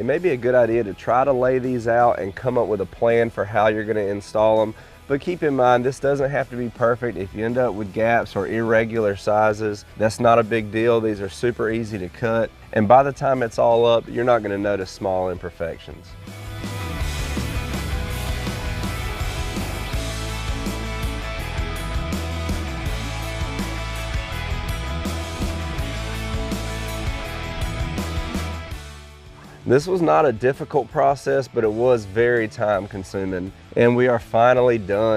may be a good idea to try to lay these out and come up with a plan for how you're going to install them. But keep in mind, this doesn't have to be perfect. If you end up with gaps or irregular sizes, that's not a big deal. These are super easy to cut, and by the time it's all up, you're not going to notice small imperfections. This was not a difficult process, but it was very time consuming, and we are finally done.